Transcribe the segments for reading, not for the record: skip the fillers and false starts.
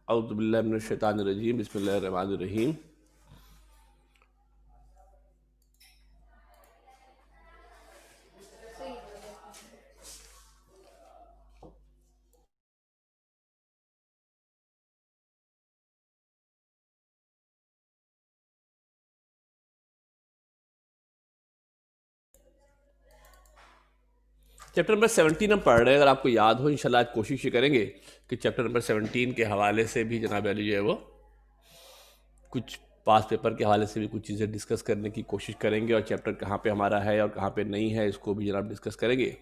औज़ु बिल्लाहि मिनश शैतानिर रजीम, बिस्मिल्लाहिर रहमानिर रहीम। Chapter number 17 हम पढ़ रहे हैं। अगर आपको याद हो, इंशाल्लाह आज कोशिश ये करेंगे कि चैप्टर नंबर 17 के हवाले से भी जनाब अली जो है वो कुछ पास पेपर के हवाले से भी कुछ चीज़ें डिस्कस करने की कोशिश करेंगे, और चैप्टर कहाँ पे हमारा है और कहाँ पे नहीं है इसको भी जनाब डिस्कस करेंगे।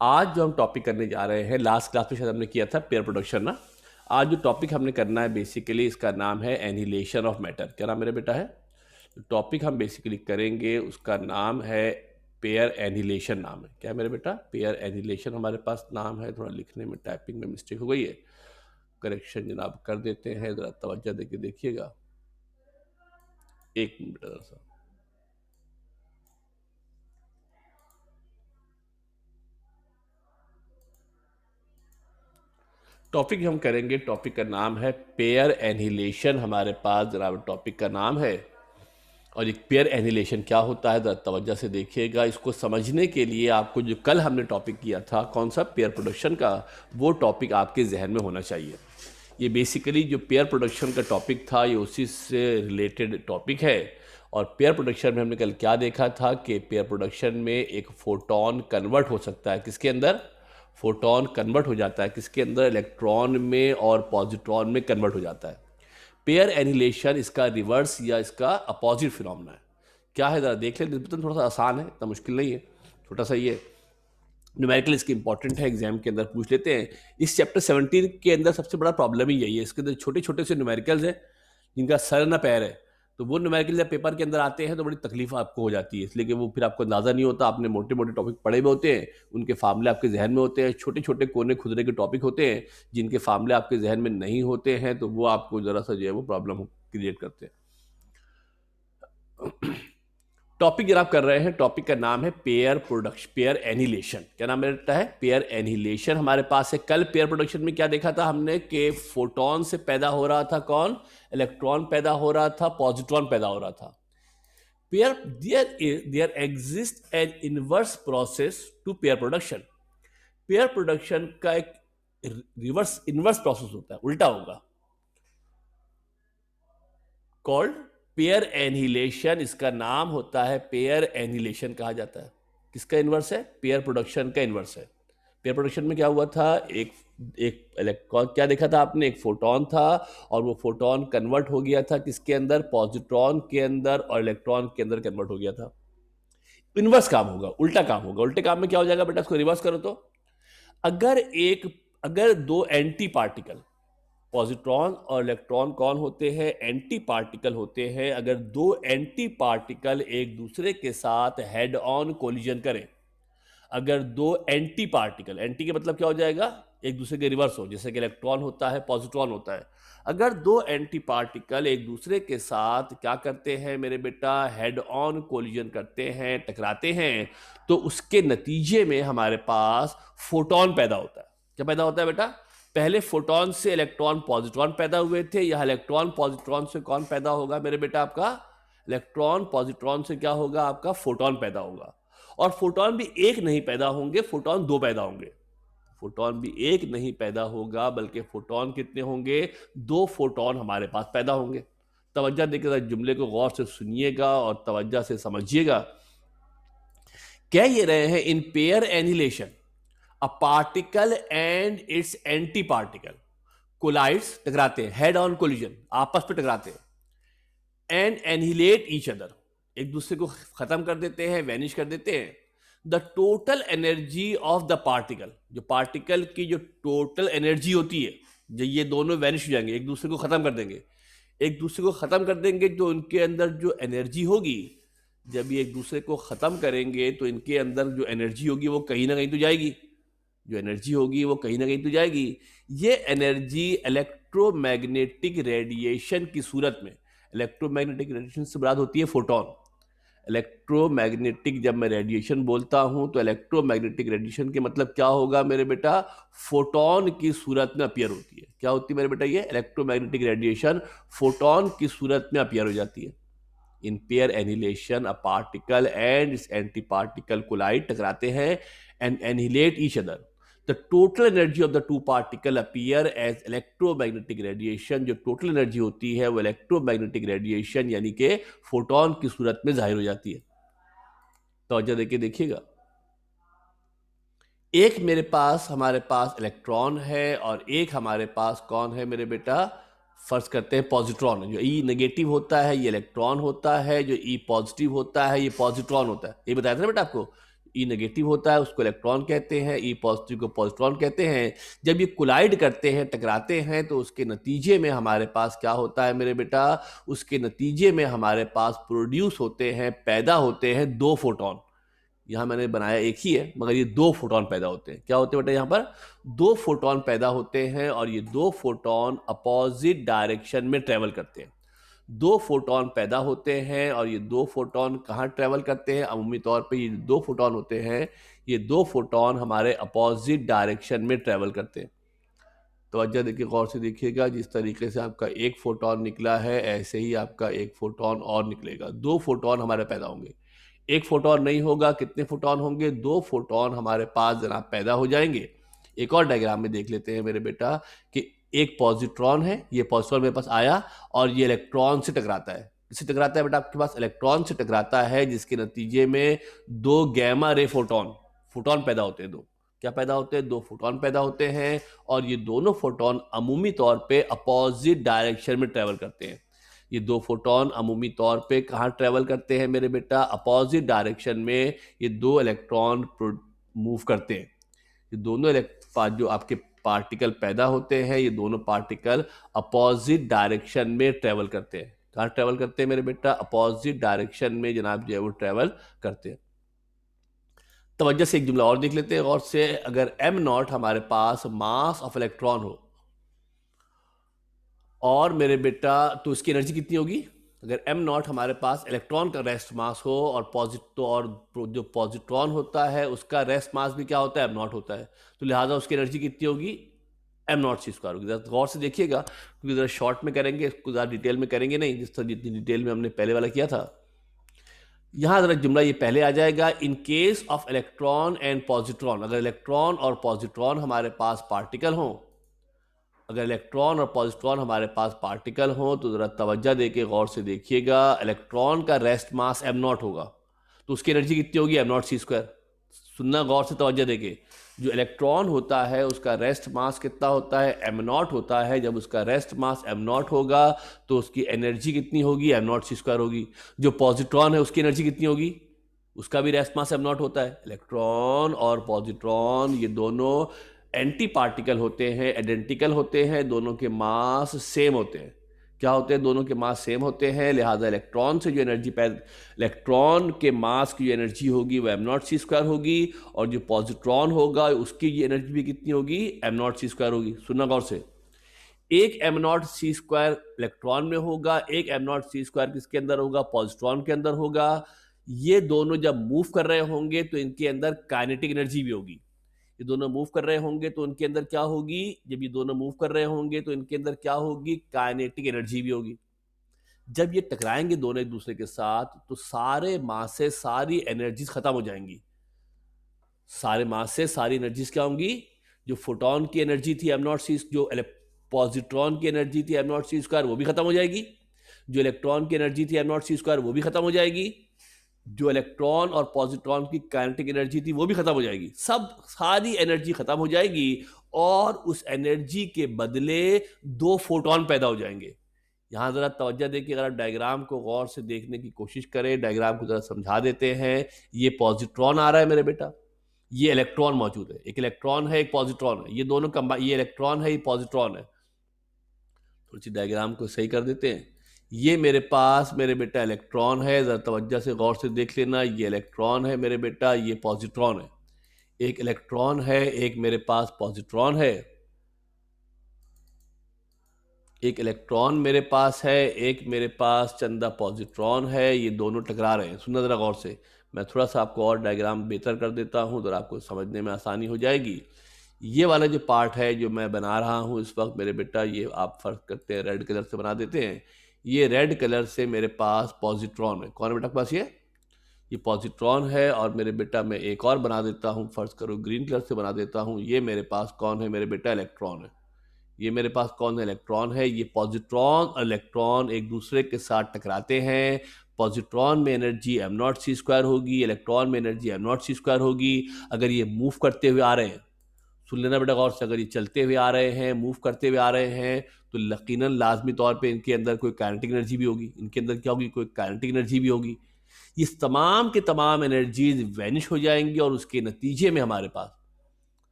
आज जो हम टॉपिक करने जा रहे हैं, लास्ट क्लास में शायद हमने किया था पेयर प्रोडक्शन ना। आज जो टॉपिक हमने करना है बेसिकली इसका नाम है एनिहिलेशन ऑफ मैटर। क्या नाम मेरे बेटा है? टॉपिक हम बेसिकली करेंगे उसका नाम है पेयर एनिहिलेशन। नाम है क्या मेरे बेटा? पेयर एनिहिलेशन हमारे पास नाम है। थोड़ा लिखने में टाइपिंग में मिस्टेक हो गई है, करेक्शन जनाब कर देते हैं। ज़रा तवज्जो देके देखिएगा, एक मिनट ज़रा सा। टॉपिक हम करेंगे, टॉपिक का नाम है पेयर एनिहिलेशन। हमारे पास जनाब टॉपिक का नाम है, और एक पेयर एनिहिलेशन क्या होता है ज़रा तवज्जो से देखिएगा। इसको समझने के लिए आपको जो कल हमने टॉपिक किया था कौन सा, पेयर प्रोडक्शन का, वो टॉपिक आपके जहन में होना चाहिए। ये बेसिकली जो पेयर प्रोडक्शन का टॉपिक था ये उसी से रिलेटेड टॉपिक है। और पेयर प्रोडक्शन में हमने कल क्या देखा था कि पेयर प्रोडक्शन में एक फोटोन कन्वर्ट हो सकता है किसके अंदर, फोटोन कन्वर्ट हो जाता है किसके अंदर, इलेक्ट्रॉन में, और पॉजिट्रॉन में कन्वर्ट हो जाता है। पेयर एनिहिलेशन इसका रिवर्स या इसका अपोजिट फिनोमेना है। क्या है ज़रा देख लें, निस्बतन थोड़ा सा आसान है, इतना मुश्किल नहीं है, छोटा सा ये न्यूमेरिकल इसकी इंपॉर्टेंट है, एग्जाम के अंदर पूछ लेते हैं। इस चैप्टर 17 के अंदर सबसे बड़ा प्रॉब्लम ही यही है, इसके अंदर छोटे छोटे से न्यूमेरिकल्स हैं जिनका सर ना पैर है। तो वो न्यूमेरिकल जब पेपर के अंदर आते हैं तो बड़ी तकलीफ आपको हो जाती है, इसलिए कि वो फिर आपको अंदाज़ा नहीं होता। आपने मोटे मोटे टॉपिक पढ़े हुए होते हैं, उनके फार्मूले आपके जहन में होते हैं, छोटे छोटे कोने खुदरे के टॉपिक होते हैं जिनके फार्मूले आपके जहन में नहीं होते हैं, तो वो आपको ज़रा सा जो है वो प्रॉब्लम क्रिएट करते हैं। टॉपिक जरा आप कर रहे हैं, टॉपिक का नाम है पेयर प्रोडक्शन, पेयर एनिहिलेशन। क्या नाम रहता है? पेयर एनिहिलेशन हमारे पास है। कल पेयर प्रोडक्शन में क्या देखा था हमने कि फोटोन से पैदा हो रहा था कौन, इलेक्ट्रॉन पैदा हो रहा था, पॉजिट्रॉन पैदा हो रहा था। Pair there exist an inverse process to pair production. Pair production का एक रिवर्स इनवर्स प्रोसेस होता है, उल्टा होगा, कॉल्ड पेयर एनिहिलेशन। इसका नाम होता है पेयर एनिहिलेशन कहा जाता है। किसका इन्वर्स है? पेयर प्रोडक्शन का इन्वर्स है। पेयर प्रोडक्शन में क्या हुआ था, एक एक इलेक्ट्रॉन, क्या देखा था आपने, एक फोटोन था, और वो फोटोन कन्वर्ट हो गया था किसके अंदर, पॉजिट्रॉन के अंदर, और इलेक्ट्रॉन के अंदर कन्वर्ट हो गया था। इन्वर्स काम होगा, उल्टा काम होगा। उल्टे काम में क्या हो जाएगा बेटा, इसको रिवर्स करो तो, अगर अगर दो एंटी पार्टिकल, पॉजिट्रॉन और इलेक्ट्रॉन कौन होते हैं, एंटी पार्टिकल होते हैं। अगर दो एंटी पार्टिकल एक दूसरे के साथ हेड ऑन कोलिजन करें, अगर दो एंटी पार्टिकल, एंटी के मतलब क्या हो जाएगा, एक दूसरे के रिवर्स हो, जैसे कि इलेक्ट्रॉन होता है, पॉजिट्रॉन होता है। अगर दो एंटी पार्टिकल एक दूसरे के साथ क्या करते हैं मेरे बेटा, हेड ऑन कोलिजन करते हैं, टकराते हैं, तो उसके नतीजे में हमारे पास फोटोन पैदा होता है। क्या पैदा होता है बेटा? पहले फोटोन से इलेक्ट्रॉन पॉजिट्रॉन पैदा हुए थे, यह इलेक्ट्रॉन पॉजिट्रॉन से कौन पैदा होगा मेरे बेटा, आपका इलेक्ट्रॉन पॉजिट्रॉन से क्या होगा, आपका फोटोन पैदा होगा। और फोटोन भी एक नहीं पैदा होंगे, फोटोन दो पैदा होंगे। फोटोन भी एक नहीं पैदा होगा, बल्कि फोटोन कितने होंगे, दो फोटोन हमारे पास पैदा होंगे। तवज्जो देकर जुमले को गौर से सुनिएगा और तवज्जो से समझिएगा। कह ये रहे हैं, in pair annihilation a particle and its anti particle collides, टकराते हैं, हेड ऑन कोलिजन, आपस में टकराते हैं, एंड एनिहिलेट ईच अदर, एक दूसरे को खत्म कर देते हैं, वैनिश कर देते हैं। The total energy of the particle, जो पार्टिकल की जो टोटल एनर्जी होती है, जो ये दोनों वैनिश हो जाएंगे, एक दूसरे को खत्म कर देंगे, एक दूसरे को खत्म कर देंगे, तो उनके अंदर जो एनर्जी होगी, जब ये एक दूसरे को खत्म करेंगे तो इनके अंदर जो एनर्जी होगी वो कहीं ना कहीं तो जाएगी, जो एनर्जी होगी वो कहीं ना कहीं तो जाएगी। ये एनर्जी इलेक्ट्रोमैग्नेटिक रेडिएशन की सूरत में, इलेक्ट्रोमैग्नेटिक रेडिएशन से मुराद होती है फोटोन। इलेक्ट्रोमैग्नेटिक जब मैं रेडिएशन बोलता हूं तो इलेक्ट्रोमैग्नेटिक रेडिएशन के मतलब क्या होगा मेरे बेटा, फोटोन की सूरत में अपीयर होती है। क्या होती है मेरे बेटा? ये इलेक्ट्रोमैग्नेटिक रेडिएशन फोटोन की सूरत में अपीयर हो जाती है। In pair annihilation a particle and its anti particle collide, टकराते हैं and annihilate each other. The total energy of the two particle appear as electromagnetic radiation. जो टोटल एनर्जी होती है वो इलेक्ट्रोमैग्नेटिक रेडिएशन यानी कि फोटोन की सूरत में जाहिर हो जाती है। तो देखिएगा, एक मेरे पास हमारे पास इलेक्ट्रॉन है और एक हमारे पास कौन है मेरे बेटा? फर्ज करते हैं पॉजिट्रॉन। जो ई नेगेटिव होता है ये इलेक्ट्रॉन होता है, जो ई पॉजिटिव होता है ये पॉजिट्रॉन होता है। ये बताया था ना बेटा आपको, ई नेगेटिव होता है उसको इलेक्ट्रॉन कहते हैं, ई पॉजिटिव को पॉजिट्रॉन कहते हैं। जब ये कोलाइड करते हैं, टकराते हैं, तो उसके नतीजे में हमारे पास क्या होता है मेरे बेटा? उसके नतीजे में हमारे पास प्रोड्यूस होते हैं, पैदा होते हैं दो फोटोन। यहाँ मैंने बनाया एक ही है मगर ये दो फोटोन पैदा होते हैं। क्या होते हैं बेटा? यहाँ पर दो फोटोन पैदा होते हैं और ये दो फोटोन अपोजिट डायरेक्शन में ट्रेवल करते हैं। दो फोटोन पैदा होते हैं और ये दो फोटोन कहाँ ट्रेवल करते हैं? अमूमी तौर पे ये दो फोटोन होते हैं, ये दो फोटोन हमारे अपोजिट डायरेक्शन में ट्रेवल करते हैं। तो देखिए, गौर से देखिएगा, जिस तरीके से आपका एक फोटोन निकला है ऐसे ही आपका एक फोटोन और निकलेगा। दो फोटोन हमारे पैदा होंगे। एक फोटोन नहीं होगा, कितने फोटोन होंगे? दो फोटोन हमारे पास जनाब पैदा हो जाएंगे। एक और डायग्राम में देख लेते हैं मेरे बेटा कि एक पॉजिट्रॉन है, ये पॉजिट्रॉन मेरे पास आया और ये इलेक्ट्रॉन से टकराता है। इससे टकराता है बेटा? आपके पास इलेक्ट्रॉन से टकराता है, जिसके नतीजे में दो गैमा रे फोटोन पैदा होते हैं। दो क्या पैदा होते हैं? दो फोटोन पैदा होते हैं और ये दोनों फोटोन अमूमी तौर पे अपोजिट डायरेक्शन में ट्रेवल करते हैं। ये दो फोटोन अमूमी तौर पे कहाँ ट्रेवल करते हैं मेरे बेटा? अपोजिट डायरेक्शन में ये दो इलेक्ट्रॉन मूव करते हैं। ये दोनों जो आपके पार्टिकल पैदा होते हैं, ये दोनों पार्टिकल अपोजिट डायरेक्शन में ट्रेवल करते हैं। कहाँ ट्रेवल करते हैं मेरे बेटा? अपोजिट डायरेक्शन में जनाब जो है वो ट्रेवल करते हैं। तवज्जो से एक जुमला और देख लेते हैं और से, अगर m नॉट हमारे पास मास ऑफ इलेक्ट्रॉन हो और मेरे बेटा, तो इसकी एनर्जी कितनी होगी? अगर m नॉट हमारे पास इलेक्ट्रॉन का रेस्ट मास हो और जो पॉजिट्रॉन होता है उसका रेस्ट मास भी क्या होता है? m नॉट होता है। तो लिहाजा उसकी एनर्जी कितनी होगी? m नॉट सी स्क्वायर होगी। जरा गौर से देखिएगा, क्योंकि ज़रा शॉर्ट में करेंगे, इसको ज़्यादा डिटेल में करेंगे नहीं, जिस तरह जितनी डिटेल में हमने पहले वाला किया था। यहाँ ज़रा जुमला ये पहले आ जाएगा, in case of electron and positron. अगर इलेक्ट्रॉन और पॉजिट्रॉन हमारे पास पार्टिकल हों, अगर इलेक्ट्रॉन और पॉजिट्रॉन हमारे पास पार्टिकल हो, तो ज़रा तवज्जो दे के गौर से देखिएगा, इलेक्ट्रॉन का रेस्ट मास m नॉट होगा, तो उसकी एनर्जी कितनी होगी? m naught C square. सुनना गौर से, तवज्जो दे के, जो इलेक्ट्रॉन होता है उसका रेस्ट मास कितना होता है? m नॉट होता है। जब उसका रेस्ट मास m नॉट होगा तो उसकी एनर्जी कितनी होगी? m नॉट सी स्क्वायर होगी। जो पॉजिट्रॉन है उसकी एनर्जी कितनी होगी? उसका भी रेस्ट मास m नॉट होता है। इलेक्ट्रॉन और पॉजिट्रॉन ये दोनों एंटी पार्टिकल होते हैं, आइडेंटिकल होते हैं, दोनों के मास सेम होते हैं। क्या होते हैं? दोनों के मास सेम होते हैं, लिहाजा इलेक्ट्रॉन से जो एनर्जी इलेक्ट्रॉन के मास की जो एनर्जी होगी वो m नॉट सी स्क्वायर होगी और जो पॉजिट्रॉन होगा उसकी एनर्जी भी कितनी होगी? m नॉट सी स्क्वायर होगी। सुनना गौर से, एक m naught C square electron में होगा, एक m नॉट सी स्क्वायर किसके अंदर होगा? पॉजिट्रॉन के अंदर होगा। ये दोनों जब मूव कर रहे होंगे तो इनके अंदर काइनेटिक एनर्जी भी होगी। ये दोनों मूव कर रहे होंगे तो उनके अंदर क्या होगी? जब ये दोनों मूव कर रहे होंगे तो इनके अंदर क्या होगी? काइनेटिक एनर्जी भी होगी। जब ये टकराएंगे दोनों एक दूसरे के साथ तो सारे मास से सारी एनर्जीज खत्म हो जाएंगी। सारे मास से सारी एनर्जीज क्या होंगी? जो फोटोन की एनर्जी थी m नॉट सी, जो पॉजिट्रॉन की एनर्जी थी m नॉट सी स्क्वायर, वो भी खत्म हो जाएगी। जो इलेक्ट्रॉन की एनर्जी थी m नॉट सी स्क्वायर, वो भी खत्म हो जाएगी। जो इलेक्ट्रॉन और पॉजिट्रॉन की काइनेटिक एनर्जी थी वो भी खत्म हो जाएगी। सब सारी एनर्जी खत्म हो जाएगी और उस एनर्जी के बदले दो फोटोन पैदा हो जाएंगे। यहां जरा तवज्जो देखिए, अगर डायग्राम को गौर से देखने की कोशिश करें, डायग्राम को जरा समझा देते हैं। ये पॉजिट्रॉन आ रहा है मेरे बेटा, ये इलेक्ट्रॉन मौजूद है, एक इलेक्ट्रॉन है एक पॉजिट्रॉन है, ये दोनों ये इलेक्ट्रॉन है ये पॉजिट्रॉन है। थोड़ी सी डायग्राम को सही कर देते हैं। ये मेरे पास मेरे बेटा इलेक्ट्रॉन है, ज़रा तवज्जो से गौर से देख लेना, ये इलेक्ट्रॉन है मेरे बेटा, ये पॉजिट्रॉन है। एक इलेक्ट्रॉन है, एक मेरे पास पॉजिट्रॉन है। एक इलेक्ट्रॉन मेरे पास है, एक मेरे पास चंदा पॉजिट्रॉन है, ये दोनों टकरा रहे हैं। सुनना ज़रा गौर से, मैं थोड़ा सा आपको और डायग्राम बेहतर कर देता हूँ, ज़रा आपको समझने में आसानी हो जाएगी। ये वाला जो पार्ट है जो मैं बना रहा हूँ इस वक्त मेरे बेटा, ये आप फर्क करते हैं रेड कलर से बना देते हैं। ये रेड कलर से मेरे पास पॉजिट्रॉन है। कौन है बेटा के पास? ये पॉजिट्रॉन है। और मेरे बेटा मैं एक और बना देता हूँ, फर्ज करो ग्रीन कलर से बना देता हूँ। ये मेरे पास कौन है मेरे बेटा? इलेक्ट्रॉन है। ये मेरे पास कौन है? इलेक्ट्रॉन है। ये पॉजिट्रॉन और इलेक्ट्रॉन एक दूसरे के साथ टकराते हैं। पॉजिट्रॉन में एनर्जी m0c² होगी, इलेक्ट्रॉन में एनर्जी m0c² होगी। अगर ये मूव करते हुए आ रहे हैं, सुन लेना बेटा गौर से, अगर ये चलते हुए आ रहे हैं, मूव करते हुए आ रहे हैं, तो यकीनन लाजमी तौर पे इनके अंदर कोई काइनेटिक एनर्जी भी होगी। इनके अंदर क्या होगी? कोई काइनेटिक एनर्जी भी होगी। ये तमाम के तमाम एनर्जीज वैनिश हो जाएंगी और उसके नतीजे में हमारे पास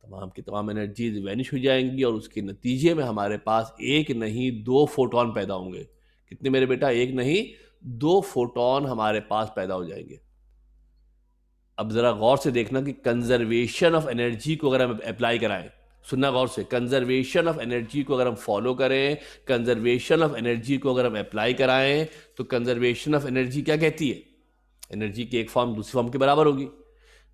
तमाम की तमाम एनर्जीज वैनिश हो जाएंगी और उसके नतीजे में हमारे पास एक नहीं दो फोटोन पैदा होंगे। कितने मेरे बेटा? एक नहीं दो फोटोन हमारे पास पैदा हो जाएंगे। अब जरा गौर से देखना कि कंजर्वेशन ऑफ एनर्जी को अगर हम अप्लाई कराएं, सुनना गौर से, कंजर्वेशन ऑफ एनर्जी को अगर हम फॉलो करें, कंजर्वेशन ऑफ एनर्जी को अगर हम अप्लाई कराएं, तो कंजर्वेशन ऑफ एनर्जी क्या कहती है? एनर्जी की एक फॉर्म दूसरी फॉर्म के बराबर होगी।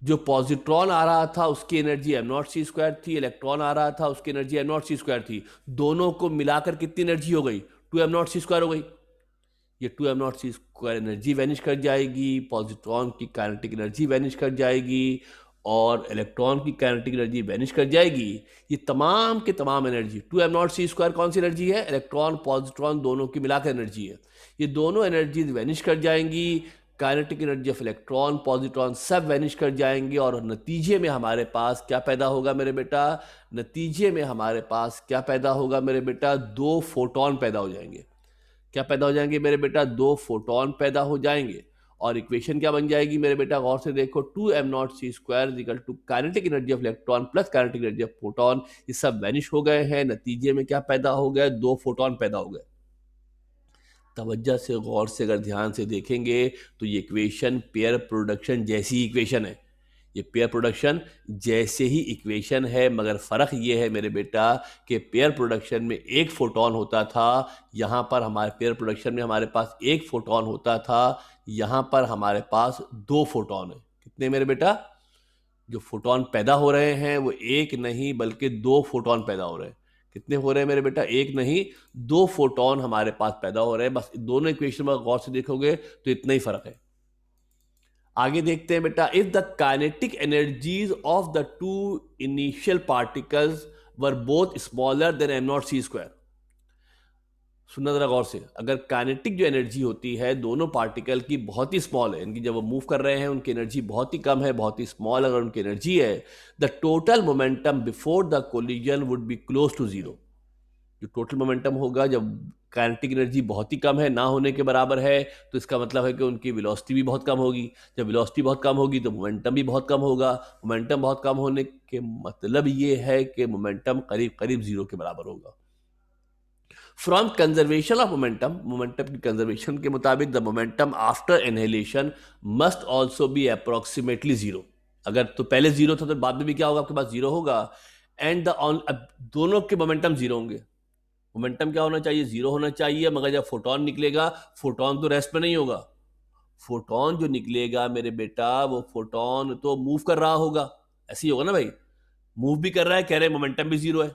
जो पॉजिट्रॉन आ रहा था उसकी एनर्जी m0c² थी, इलेक्ट्रॉन आ रहा था उसकी एनर्जी m0c² थी। दोनों को मिलाकर कितनी एनर्जी हो गई? 2m0c² हो गई। ये 2m0c² एनर्जी वैनिश कर जाएगी, पॉजिट्रॉन की काइनेटिक एनर्जी वैनिश कर जाएगी और इलेक्ट्रॉन की काइनेटिक एनर्जी वैनिश कर जाएगी। ये तमाम के तमाम एनर्जी 2m0c² कौन सी एनर्जी है? इलेक्ट्रॉन पॉजिट्रॉन दोनों की मिलाकर एनर्जी है। ये दोनों एनर्जीज वैनिश कर जाएंगी, kinetic energy of electron positron सब वैनिश कर जाएंगे और नतीजे में हमारे पास क्या पैदा होगा मेरे बेटा? नतीजे में हमारे पास क्या पैदा होगा मेरे बेटा? दो फोटोन पैदा हो जाएंगे। क्या पैदा हो जाएंगे मेरे बेटा? दो फोटोन पैदा हो जाएंगे। और इक्वेशन क्या बन जाएगी मेरे बेटा? गौर से देखो, 2m0c² equal to kinetic energy of electron plus kinetic energy of photon. ये सब वैनिश हो गए हैं। नतीजे में क्या पैदा हो गए? दो फोटोन पैदा हो गए। तवज्जो से गौर से अगर ध्यान से देखेंगे तो ये इक्वेशन पेयर प्रोडक्शन जैसी इक्वेशन है। ये पेयर प्रोडक्शन जैसे ही इक्वेशन है, मगर फ़र्क ये है मेरे बेटा कि पेयर प्रोडक्शन में एक फोटोन होता था, यहाँ पर हमारे पेयर प्रोडक्शन में हमारे पास एक फोटोन होता था, यहाँ पर हमारे पास दो फोटोन है। कितने मेरे बेटा? जो फोटोन पैदा हो रहे हैं वो एक नहीं बल्कि दो फोटोन पैदा हो रहे हैं। कितने हो रहे हैं मेरे बेटा? एक नहीं दो फोटोन हमारे पास पैदा हो रहे हैं। बस दोनों इक्वेशन में गौर से देखोगे तो इतना ही फर्क है। आगे देखते हैं बेटा, if the kinetic energies of the to initial particles were both smaller than m0c²। सुनना जरा गौर से, अगर काइनेटिक जो एनर्जी होती है दोनों पार्टिकल की बहुत ही स्मॉल है, इनकी जब वो मूव कर रहे हैं उनकी एनर्जी बहुत ही कम है, बहुत ही स्मॉल अगर उनकी एनर्जी है, the total momentum before the collision would be close to zero. जो टोटल मोमेंटम होगा जब काइनेटिक एनर्जी बहुत ही कम है, ना होने के बराबर है, तो इसका मतलब है कि उनकी वेलोसिटी भी बहुत कम होगी। जब वेलोसिटी बहुत कम होगी तो मोमेंटम भी बहुत कम होगा। मोमेंटम बहुत कम होने के मतलब ये है कि मोमेंटम करीब करीब जीरो के बराबर होगा। From conservation of momentum, momentum की कंजर्वेशन के मुताबिक the momentum after inhalation must also be approximately zero. अगर तो पहले जीरो था तो बाद में भी क्या होगा? आपके पास जीरो होगा। एंड द ऑन, दोनों के मोमेंटम जीरो होंगे। मोमेंटम क्या होना चाहिए? जीरो होना चाहिए। मगर जब फोटोन निकलेगा, फोटोन तो रेस्ट पे नहीं होगा। फोटोन जो निकलेगा मेरे बेटा, वो फोटोन तो मूव कर रहा होगा। ऐसे ही होगा ना भाई? मूव भी कर रहा है, कह रहे हैं मोमेंटम भी जीरो है।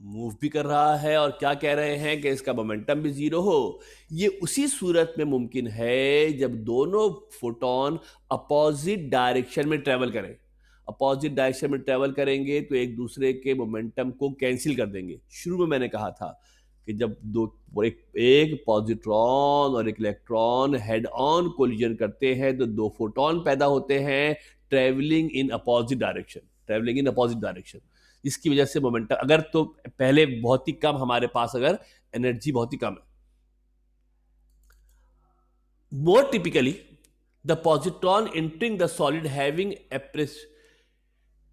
मूव भी कर रहा है और क्या कह रहे हैं कि इसका मोमेंटम भी जीरो हो। ये उसी सूरत में मुमकिन है जब दोनों फोटोन अपोजिट डायरेक्शन में ट्रेवल करें। अपोजिट डायरेक्शन में ट्रेवल करेंगे तो एक दूसरे के मोमेंटम को कैंसिल कर देंगे। शुरू में मैंने कहा था कि जब एक पॉजिट्रॉन और एक इलेक्ट्रॉन हेड ऑन कोलिजन करते हैं तो दो फोटोन पैदा होते हैं, travelling in opposite direction, travelling in opposite direction. इसकी वजह से मोमेंटम, अगर तो पहले बहुत ही कम हमारे पास अगर एनर्जी बहुत ही कम है। More typically the positron entering the solid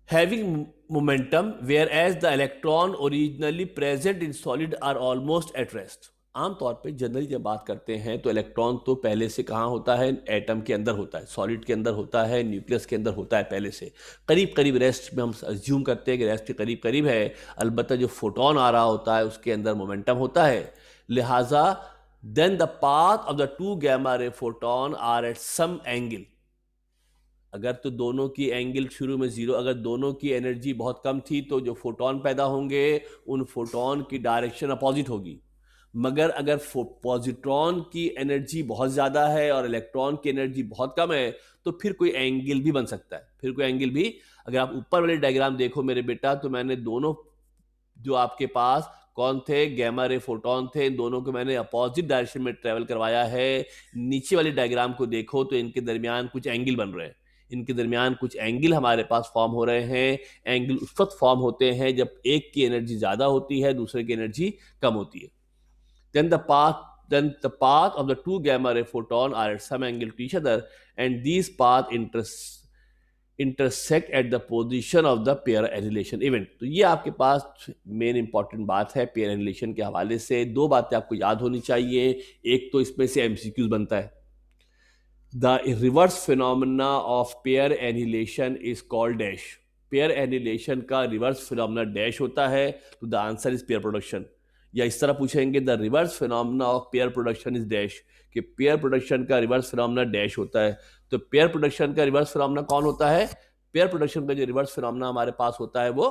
having momentum, whereas the electron originally present in solid are almost at rest। आमतौर पे जनरली जब बात करते हैं तो इलेक्ट्रॉन तो पहले से कहाँ होता है? एटम के अंदर होता है, सॉलिड के अंदर होता है, न्यूक्लियस के अंदर होता है पहले से। करीब करीब रेस्ट में हम अज्यूम करते हैं कि रेस्ट के करीब करीब है। अलबत्ता जो फोटोन आ रहा होता है उसके अंदर मोमेंटम होता है। लिहाजा then the path of the two gamma ray photon are at some angle. अगर तो दोनों की एंगल शुरू में जीरो, अगर दोनों की एनर्जी बहुत कम थी तो जो फोटोन पैदा होंगे उन फोटोन की डायरेक्शन अपोजिट होगी। मगर अगर पॉजिट्रॉन की एनर्जी बहुत ज़्यादा है और इलेक्ट्रॉन की एनर्जी बहुत कम है तो फिर कोई एंगल भी बन सकता है, फिर कोई एंगल भी। अगर आप ऊपर वाले डायग्राम देखो मेरे बेटा, तो मैंने दोनों जो आपके पास कौन थे, गैमा रे फोटोन थे, इन दोनों को मैंने अपोजिट डायरेक्शन में ट्रेवल करवाया है। नीचे वाली डायग्राम को देखो तो इनके दरमियान कुछ एंगल बन रहे हैं, इनके दरमियान कुछ एंगल हमारे पास फॉर्म हो रहे हैं। एंगल उस वक्त फॉर्म होते हैं जब एक की एनर्जी ज़्यादा होती है, दूसरे की एनर्जी कम होती है। Then the path of the two gamma ray photon are at some angle to each other, and these paths intersect at the position of the pair annihilation event. तो ये आपके पास मेन इंपॉर्टेंट बात है pair annihilation के हवाले से। दो बातें आपको याद होनी चाहिए। एक तो इसमें से एमसीक्यूज बनता है, the reverse phenomena of pair annihilation is called dash. Pair annihilation का रिवर्स फिनोमेना डैश होता है, तो the answer is pair production. या इस तरह पूछेंगे the reverse phenomena of pair production is dash, कि पेयर प्रोडक्शन का रिवर्स फिनोमेना डैश होता है। तो पेयर प्रोडक्शन का रिवर्स फिनोमेना कौन होता है? पेयर प्रोडक्शन का जो रिवर्स फिनोमेना हमारे पास होता है वो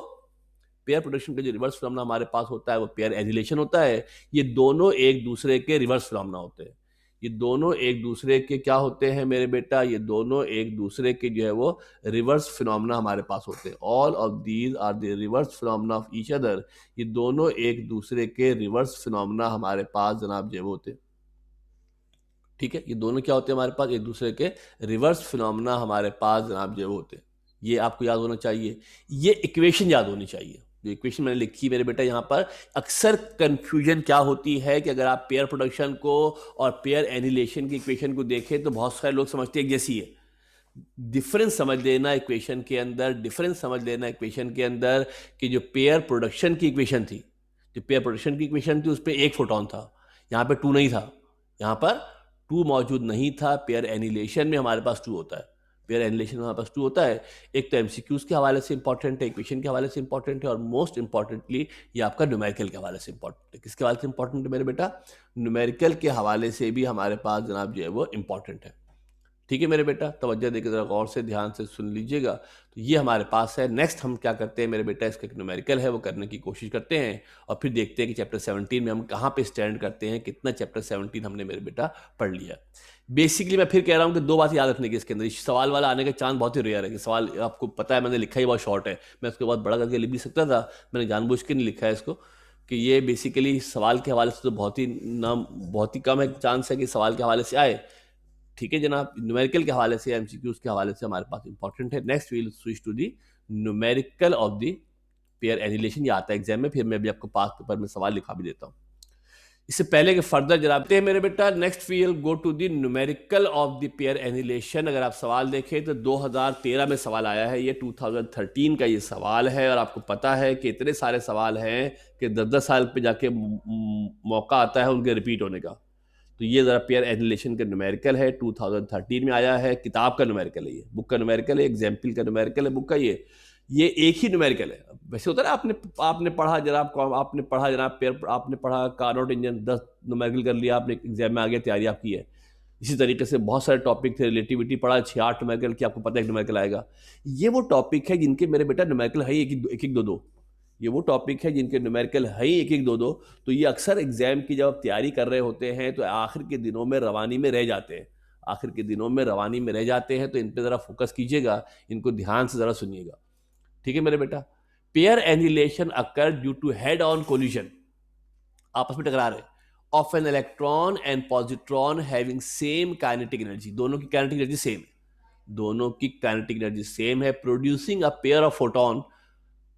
पेयर प्रोडक्शन का जो रिवर्स फिनोमेना हमारे पास होता है वो पेयर एनिहिलेशन होता है। ये दोनों एक दूसरे के रिवर्स फिनोमेना होते हैं। ये दोनों एक दूसरे के क्या होते हैं मेरे बेटा? ये दोनों एक दूसरे के जो है वो रिवर्स फिनोमेना हमारे पास होते हैं। All of these are the reverse phenomena of each other. ये दोनों एक दूसरे के रिवर्स फिनोमेना हमारे पास जनाब जो होते हैं। ठीक है, ये दोनों क्या होते हैं हमारे पास? एक दूसरे के रिवर्स फिनोमेना हमारे पास जनाब जो होते हैं। ये आपको याद होना चाहिए, ये इक्वेशन याद होनी चाहिए। जो इक्वेशन मैंने लिखी मेरे बेटा यहाँ पर, अक्सर कंफ्यूजन क्या होती है कि अगर आप पेयर प्रोडक्शन को और पेयर एनिहिलेशन की इक्वेशन को देखें तो बहुत सारे लोग समझते हैं एक जैसी है। डिफरेंस समझ लेना इक्वेशन के अंदर, डिफरेंस समझ लेना इक्वेशन के अंदर कि जो पेयर प्रोडक्शन की इक्वेशन थी, जो पेयर प्रोडक्शन की इक्वेशन थी उस पर एक फोटोन था, यहाँ पे टू नहीं था, यहाँ पर टू मौजूद नहीं था। पेयर एनिहिलेशन में हमारे पास टू होता है, पेयर एनिहिलेशन में हमारे पास टू होता है। एक तो एमसीक्यूज के हवाले से इंपॉर्टेंट है, इक्वेशन के हवाले से इंपॉर्टेंट है, और मोस्ट इंपॉर्टेंटली ये आपका न्यूमेरिकल के हवाले से इंपॉर्टेंट है। किसके हवाले से इंपॉर्टेंट है मेरे बेटा? न्यूमेरिकल के हवाले से भी हमारे पास जनाब जो है वो इंपॉर्टेंट है। ठीक है मेरे बेटा, तवज्जो देकर जरा गौर से ध्यान से सुन लीजिएगा। तो ये हमारे पास है। नेक्स्ट हम क्या करते हैं मेरे बेटा, इसका न्यूमेरिकल है वो करने की कोशिश करते हैं, और फिर देखते हैं कि चैप्टर 17 में हम कहाँ पे स्टैंड करते हैं, कितना चैप्टर 17 हमने मेरे बेटा पढ़ लिया। बेसिकली मैं फिर कह रहा हूँ कि दो बात याद रखने की इसके अंदर, इस सवाल वाला आने का चांस बहुत ही रेयर है कि सवाल आपको पता है मैंने लिखा ही बहुत शॉर्ट है, मैं उसके बाद बड़ा करके लिख भी सकता था, मैंने जानबूझ के नहीं लिखा है इसको, कि ये बेसिकली सवाल के हवाले से तो बहुत ही कम है चांस है कि सवाल के हवाले से आए। ठीक है जनाब, न्यूमेरिकल के हवाले से, एमसीक्यूज के हवाले से हमारे पास इंपॉर्टेंट है। Next we will switch to the numerical of the pair annihilation. ये आता है एग्जाम में, फिर मैं भी आपको पास पेपर में सवाल लिखा भी देता हूँ। इससे पहले कि फर्दर जनाबते हैं मेरे बेटा, next we will go to the numerical of the pair annihilation. अगर आप सवाल देखें तो 2013 में सवाल आया है, ये 2013 का ये सवाल है, और आपको पता है कि इतने सारे सवाल हैं कि 10-10 साल पे जाके मौका आता है उनके रिपीट होने का। तो ये ज़रा पेयर एनिहिलेशन का न्यूमेरिकल है, 2013 में आया है, किताब का न्यूमेरिकल है, ये बुक का न्यूमेरिकल है, एग्जाम्पल का न्यूमेरिकल है बुक का। ये एक ही न्यूमेरिकल है। वैसे होता है ना, आपने पढ़ा जनाब, आपने पढ़ा जनाब पेयर, आपने पढ़ा कार्नोट इंजन, 10 न्यूमेरिकल कर लिया आपने, एग्जाम में आ गया, तैयारी आपकी है। इसी तरीके से बहुत सारे टॉपिक थे, रिलेटिविटी पढ़ा 6-8 न्यूमेरिकल की, आपको पता है एक न्यूमेरिकल आएगा। ये वो टॉपिक है जिनके मेरे बेटा न्यूमेरिकल है एक एक दो, ये वो टॉपिक है जिनके न्यूमेरिकल है ही एक दो। तो ये अक्सर एग्जाम की जब आप तैयारी कर रहे होते हैं तो आखिर के दिनों में रवानी में रह जाते हैं, आखिर के दिनों में रवानी में रह जाते हैं। तो इन पे ज़रा फोकस कीजिएगा, इनको ध्यान से ज़रा सुनिएगा। ठीक है मेरे बेटा, pair annihilation occur due to head on collision, आपस में टकरा रहे, of an electron and positron having same kinetic energy. दोनों की काइनेटिक एनर्जी सेम है, दोनों की काइनेटिक एनर्जी सेम है, producing a pair of photon,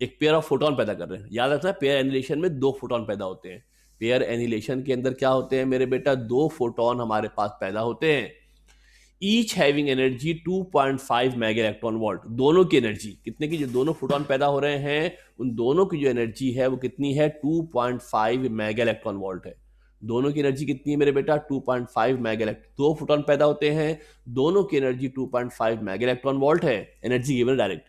एक पेयर ऑफ फोटोन पैदा कर रहे हैं। याद रखना, पेयर एनिहिलेशन में दो फोटोन पैदा होते हैं। पेयर एनिहिलेशन के अंदर क्या होते हैं मेरे बेटा? दो फोटोन हमारे पास पैदा होते हैं, each having energy 2.5 mega electron volt. दोनों की एनर्जी कितने की, जो दोनों फोटोन पैदा हो रहे हैं उन दोनों की जो एनर्जी है वो कितनी है? 2.5 मेगा इलेक्ट्रॉन वोल्ट है। दोनों की एनर्जी कितनी है मेरे बेटा? 2.5 मेगा इलेक्ट्रॉन। दो फोटोन पैदा होते हैं, दोनों की एनर्जी 2.5 मेगा इलेक्ट्रॉन वोल्ट है, energy given direct.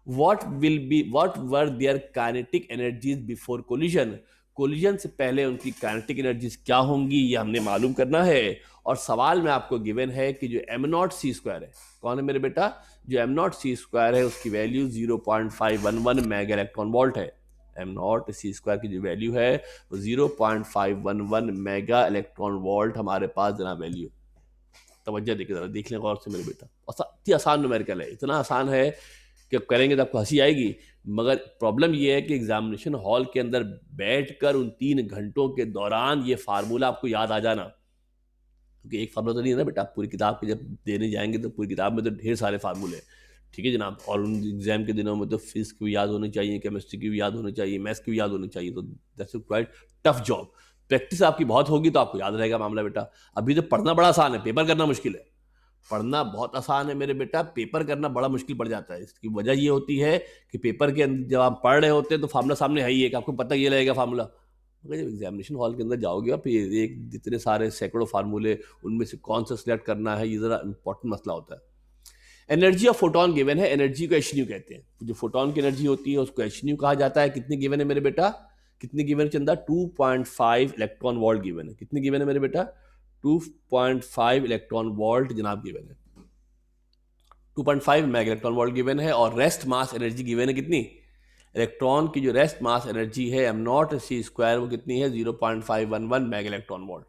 what were their kinetic energies before collision? Collision से पहले उनकी काइनेटिक एनर्जीज क्या होंगी ये हमने मालूम करना है। और सवाल में आपको गिवन है कि जो एम नॉट सी स्क्वायर है, कौन है मेरे बेटा, जो एम नॉट सी स्क्वायर है उसकी वैल्यू 0.511 मेगा इलेक्ट्रॉन वोल्ट है। एम नॉट सी स्क्वायर की जो वैल्यू है वो 0.511 मेगा इलेक्ट्रॉन वोल्ट हमारे पास जना वैल्यू। तवज्जो देखिए जरा, देख लें गौर से मेरे बेटा, इतनी आसान न्यूमेरिकल है, इतना आसान है कि करेंगे तो आपको हंसी आएगी। मगर प्रॉब्लम ये है कि एग्जामिनेशन हॉल के अंदर बैठकर उन 3 घंटों के दौरान ये फार्मूला आपको याद आ जाना, क्योंकि एक फार्मूला तो नहीं है ना बेटा, आप पूरी किताब के जब देने जाएंगे तो पूरी किताब में तो ढेर सारे फार्मूले, ठीक है जनाब। और उन एग्जाम के दिनों में तो फिजिक्स की भी याद होनी चाहिए, केमिस्ट्री की भी याद होनी चाहिए, मैथ्स की भी याद होनी चाहिए, तो that's quite tough job. Practice आपकी बहुत होगी तो आपको याद रहेगा मामला बेटा। अभी तो पढ़ना बड़ा आसान है, पेपर करना मुश्किल है। पढ़ना बहुत आसान है मेरे बेटा, पेपर करना बड़ा मुश्किल पड़ जाता है। इसकी वजह ये होती है कि पेपर के अंदर जब आप पढ़ रहे होते हैं तो फार्मूला सामने है ही एक, आपको पता ये लगेगा फार्मूला, मगर जब एग्जामिनेशन हॉल के अंदर जाओगे आप, ये एक जितने सारे सैकड़ों फार्मूले, उनमें से कौन सा सिलेक्ट करना है, ये ज़रा इंपॉर्टेंट मसला होता है। एनर्जी ऑफ फोटोन गिवन है, एनर्जी को एच न्यू कहते हैं। जो फोटोन की एनर्जी होती है उसको एच न्यू कहा जाता है। कितनी गिवन है मेरे बेटा, कितनी गिवन है चंदा, 2.5 इलेक्ट्रॉन वोल्ट गिवन है। कितनी गिवन है मेरे बेटा, 2.5 इलेक्ट्रॉन वोल्ट जनाब गिवन है, 2.5 मेगा इलेक्ट्रॉन वोल्ट गिवन है। और रेस्ट मास एनर्जी गिवन है कितनी, इलेक्ट्रॉन की जो रेस्ट मास एनर्जी है एम नॉट सी स्क्वायर वो कितनी है, 0.511 mega electron volt.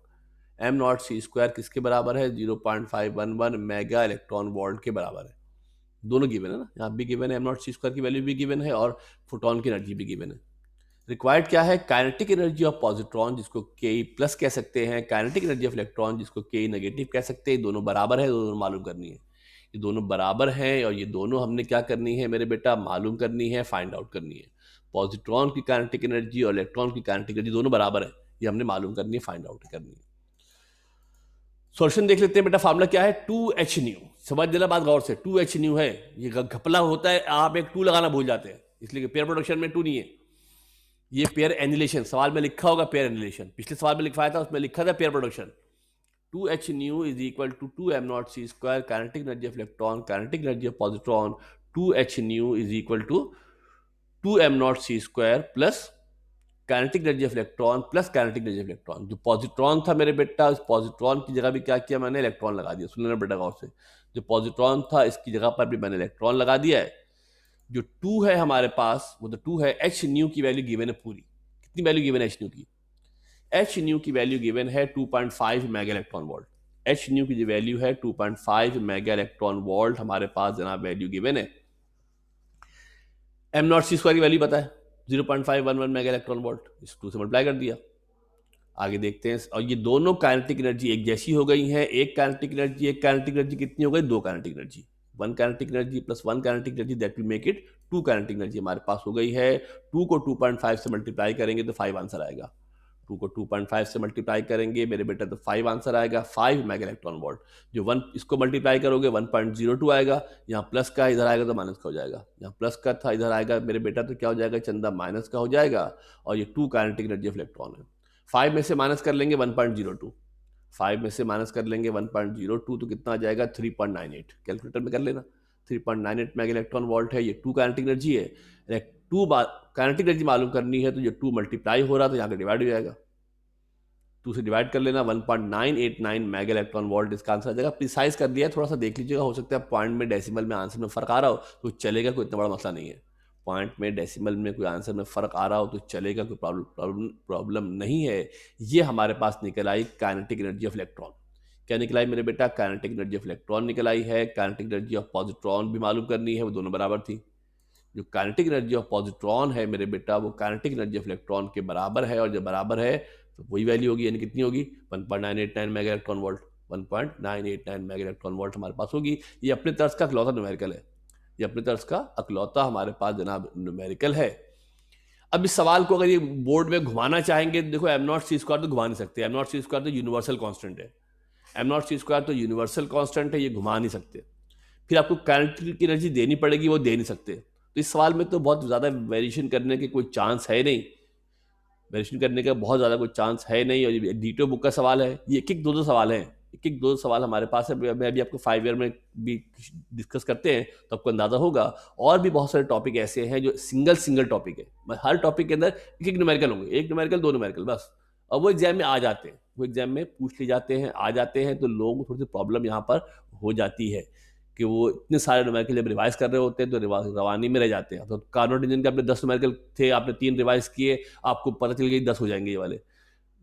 M naught C square किसके बराबर है, 0.511 मेगा इलेक्ट्रॉन वोल्ट के बराबर है। दोनों गिवन है ना, यहाँ भी गिवन है, एम नॉट सी स्क्वायर की वैल्यू भी गिवन है और फोटोन की एनर्जी भी गिवन है। रिक्वायर्ड क्या है, काइनेटिक एनर्जी ऑफ पॉजिट्रॉन जिसको के प्लस कह सकते हैं, काइनेटिक एनर्जी ऑफ इलेक्ट्रॉन जिसको के नेगेटिव कह सकते हैं। दोनों बराबर है, दोनों मालूम करनी है। ये दोनों बराबर हैं और ये दोनों हमने क्या करनी है मेरे बेटा, मालूम करनी है, फाइंड आउट करनी है। पॉजिट्रॉन की काइनेटिक एनर्जी और इलेक्ट्रॉन की काइनेटिक एनर्जी दोनों बराबर है, ये हमने मालूम करनी है, फाइंड आउट करनी है। सॉल्यूशन देख लेते हैं बेटा, फार्मूला क्या है, 2h न्यू। समझ लेना बात गौर से, 2h न्यू है। ये घपला होता है, आप एक 2 लगाना भूल जाते हैं, इसलिए कि पेयर प्रोडक्शन में 2 नहीं है, ये पेयर एनिलेशन। सवाल में लिखा होगा पेयर एनिलेशन, पिछले सवाल में लिखवाया था, उसमें लिखा था pair production. 2h nu is equal to 2m naught C square kinetic energy of electron, kinetic energy of positron. 2h nu is equal to 2m naught C square plus kinetic energy of electron plus kinetic energy of electron. जो positron था मेरे बेटा, उस positron की जगह भी क्या किया मैंने, इलेक्ट्रॉन लगा दिया। सुन लेना बेटा गौर से, जो पॉजिट्रॉन था इसकी जगह पर भी मैंने इलेक्ट्रॉन लगा दिया है। जो 2 है हमारे पास वो तो 2 है। एच न्यू की वैल्यू गिवन है पूरी, कितनी वैल्यू गिवन है एच न्यू की, एच न्यू की वैल्यू गिवन है 2.5 mega electron volt. H new की जो वैल्यू है 2.5 मेगा इलेक्ट्रॉन वोल्ट हमारे पास जनाब वैल्यू गिवन है। एम नॉट सी स्क्वायर की वैल्यू पता है 0.511 मेगा इलेक्ट्रॉन वोल्ट, इस 2 से मल्टीप्लाई कर दिया। आगे देखते हैं, और ये दोनों काइनेटिक एनर्जी एक जैसी हो गई है। एक काइनेटिक एनर्जी, एक काइनेटिक एनर्जी कितनी हो गई, 2 kinetic energy. 1 kinetic energy plus 1 kinetic energy that will make it 2 kinetic energy हमारे पास हो गई है। 2 को 2.5 से मल्टीप्लाई करेंगे तो 5 आंसर आएगा। 2 को 2.5 से मल्टीप्लाई करेंगे मेरे बेटा तो 5 आंसर आएगा, 5 मेगा इलेक्ट्रॉन वोल्ट। जो 1 इसको मल्टीप्लाई करोगे 1.02 आएगा। यहाँ प्लस का इधर आएगा तो माइनस का हो जाएगा, यहाँ प्लस का था इधर आएगा मेरे बेटा तो क्या हो जाएगा चंदा, माइनस का हो जाएगा। और ये 2 काइनेटिक एनर्जी ऑफ इलेक्ट्रॉन है। 5 में से माइनस कर लेंगे 1.02, 5 में से माइनस कर लेंगे 1.02 तो कितना आ जाएगा 3.98। कैलकुलेटर में कर लेना, 3.98 मेगा इलेक्ट्रॉन वोल्ट है। ये 2 काइनेटिक एनर्जी है। 2 काइनेटिक एनर्जी मालूम करनी है तो जो 2 मल्टीप्लाई हो रहा तो यहाँ का डिवाइड हो जाएगा, 2 से डिवाइड कर लेना, 1.989 मेगा इलेक्ट्रॉन वोल्ट इसका आंसर आ जाएगा। प्रिसाइज कर दिया, थोड़ा सा देख लीजिएगा, हो सकता है पॉइंट में डेसिमल में आंसर में फर्क आ रहा हो तो चलेगा, कोई इतना बड़ा मसला नहीं है। पॉइंट में डेसिमल में कोई आंसर में फ़र्क आ रहा हो तो चलेगा, कोई प्रॉब्लम नहीं है। ये हमारे पास निकल आई काइनेटिक एनर्जी ऑफ इलेक्ट्रॉन। क्या निकल आई मेरे बेटा, काइनेटिक एनर्जी ऑफ इलेक्ट्रॉन निकल आई है। काइनेटिक एनर्जी ऑफ पॉजिट्रॉन भी मालूम करनी है, वो दोनों बराबर थी। जो काइनेटिक एनर्जी ऑफ पॉजिट्रॉन है मेरे बेटा वो काइनेटिक एनर्जी ऑफ इलेक्ट्रॉन के बराबर है, और जब बराबर है तो वही वैल्यू होगी, यानी कितनी होगी 1.989 mega electron volt. 1.989 mega electron volt हमारे पास होगी। ये अपने तर्ज का इकलौता न्यूमेरिकल है, ये अपने तर्ज का अकलौता हमारे पास जनाब न्यूमेरिकल है। अब इस सवाल को अगर ये बोर्ड में घुमाना चाहेंगे तो देखो, एम नॉट सी स्क्वायर तो घुमा नहीं सकते, एम नॉट सी स्क्वायर तो यूनिवर्सल कांस्टेंट है, एम नॉट सी स्क्वायर तो यूनिवर्सल कांस्टेंट है, ये घुमा नहीं सकते। फिर आपको काइनेटिक एनर्जी देनी पड़ेगी, वो दे नहीं सकते। तो इस सवाल में तो बहुत ज़्यादा वेरिएशन करने के कोई चांस है नहीं, वेरिएशन करने का बहुत ज़्यादा कोई चांस है नहीं। और ये डीटो बुक का सवाल है, ये एक एक दो सवाल हैं, एक एक दो सवाल हमारे पास है, मैं अभी आपको 5 ईयर में भी डिस्कस करते हैं तो आपको अंदाजा होगा। और भी बहुत सारे टॉपिक ऐसे हैं जो सिंगल टॉपिक है, हर टॉपिक के अंदर एक एक न्यूमेरिकल होंगे, एक न्यूमेरिकल दो न्यूमेरिकल बस, और वो एग्जाम में आ जाते हैं, वो एग्जाम में पूछ लिए जाते हैं, आ जाते हैं, तो लोगों को थोड़ी सी प्रॉब्लम यहाँ पर हो जाती है कि वो इतने सारे न्यूमेरिकल जब रिवाइज कर रहे होते हैं तो रवानी में रह जाते हैं। तो कार्बोनेट इंजन के आपने 10 न्यूमेरिकल थे, आपने 3 रिवाइज किए, आपको पता चल गया 10 हो जाएंगे ये वाले,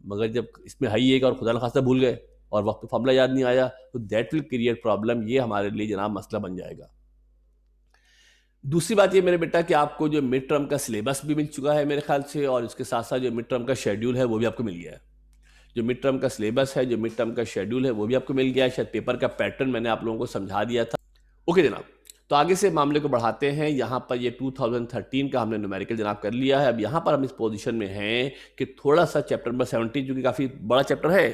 मगर जब इसमें है ही एक और खुदा न खास्ता भूल गए और वक्त फॉर्मूला याद नहीं आया, तो दैट विल क्रिएट प्रॉब्लम, ये हमारे लिए जनाब मसला बन जाएगा। दूसरी बात ये मेरे बेटा कि आपको जो मिड टर्म का सिलेबस भी मिल चुका है मेरे ख्याल से, और इसके साथ साथ जो मिड टर्म का शेड्यूल है वो भी आपको मिल गया है। जो मिड टर्म का सिलेबस है, जो मिड टर्म का शेड्यूल है वो भी आपको मिल गया है, शायद पेपर का पैटर्न मैंने आप लोगों को समझा दिया था। ओके जनाब, तो आगे से मामले को बढ़ाते हैं। यहाँ पर ये 2013 का हमने न्यूमेरिकल जनाब कर लिया है। अब यहाँ पर हम इस पोजीशन में हैं कि थोड़ा सा चैप्टर नंबर 17, जो कि काफ़ी बड़ा चैप्टर है,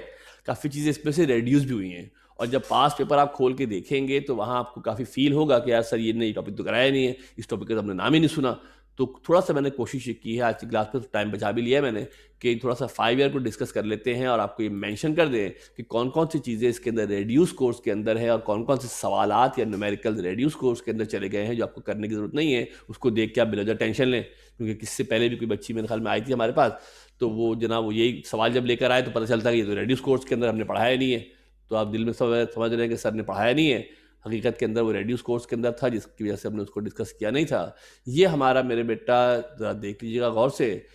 काफ़ी चीज़ें इसमें से रेड्यूस भी हुई हैं, और जब पास पेपर आप खोल के देखेंगे तो वहाँ आपको काफ़ी फील होगा कि यार सर ये नई टॉपिक तो कराया नहीं है, इस टॉपिक का तो हमने नाम ही नहीं सुना। तो थोड़ा सा मैंने कोशिश की है, आज की क्लास में टाइम बचा भी लिया है मैंने, कि थोड़ा सा 5 ईयर को डिस्कस कर लेते हैं और आपको ये मेंशन कर दें कि कौन कौन सी चीज़ें इसके अंदर रेड्यूस कोर्स के अंदर है और कौन कौन से सवालात या न्यूमेरिकल रेड्यूस कोर्स के अंदर चले गए हैं जो आपको करने की ज़रूरत नहीं है, उसको देख के आप बिलवजह टेंशन लें। क्योंकि किससे पहले भी कोई बच्ची मेरे ख्याल में आई थी हमारे पास, तो वो जनाब वो यही सवाल जब लेकर आए तो पता चलता है कि ये तो रेड्यूस कोर्स के अंदर हमने पढ़ाया नहीं है। तो आप दिल में समझ रहे हैं कि सर ने पढ़ाया नहीं है, हकीकत के अंदर वो रेड्यूस कोर्स के अंदर था, जिसकी वजह से हमने उसको डिस्कस किया नहीं था। ये हमारा मेरे बेटा ज़रा देख लीजिएगा गौर से,